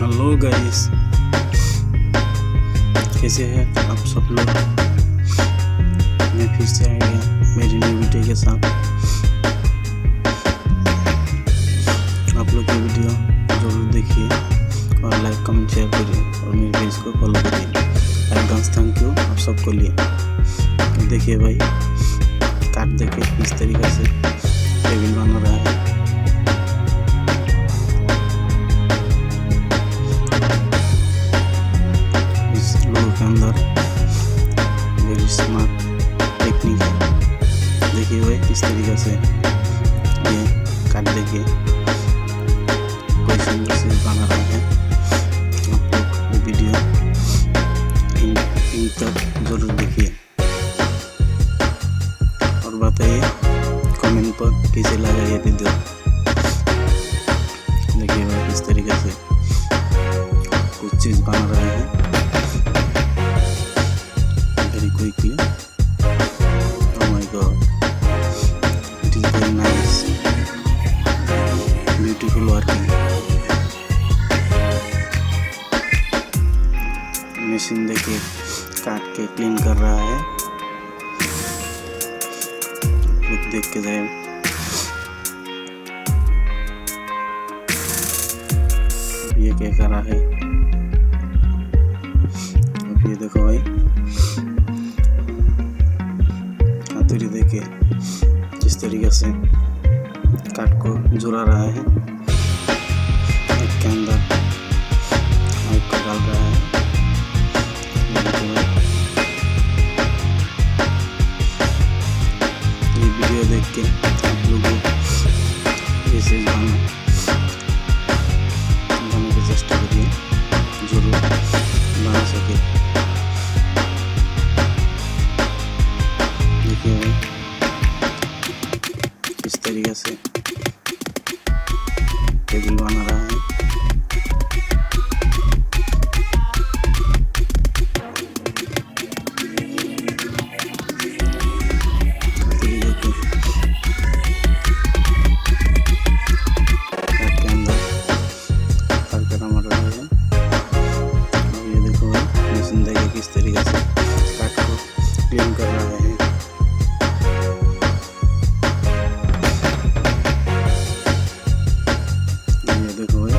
Hello guys, कैसे हैं आप सब लोग। मैं फिर से आ गया मेरी न्यू वीडियो के साथ। आप लोग ये वीडियो जरूर देखिए और लाइक कमेंट शेयर करिए और मेरे पेज को फॉलो करिए। एडवांस थैंक यू आप सबको लिए। देखिए भाई, काट देखिए किस तरीके से टेबल बना रहा है। के अंदर वेरी स्मार्ट टेक्निक है। देखिए भाई किस तरीके से ये काट देके कोई सुंदर से बना रहा है। आप लोग ये वीडियो इन तक जरूर देखिए और बताइए कमेंट पर कैसे लगा ये वीडियो। देखिए भाई किस तरीके से कुछ चीज़ बना रहा है quickly. Oh my god, it is very nice, beautiful working. Machine देखिए काट के क्लीन कर रहा है। लुक देख के जाए। ये क्या कर रहा है, अब ये देखो भाई हाथुड़ी देके जिस तरीके से काट को जुड़ा रहा है, एक के अंदर एक को डाल रहा है। ये वीडियो देख के आप लोगों को ऐसे बनाने की चेष्टा करिए, जरूर बना सके। इस तरीके से टेबल बना रहा है। काट के अंदर करकरा मार रहा है। और ये देखो मशीन देखिए किस तरीके से काट को क्लीन कर रहा है। देखो भाई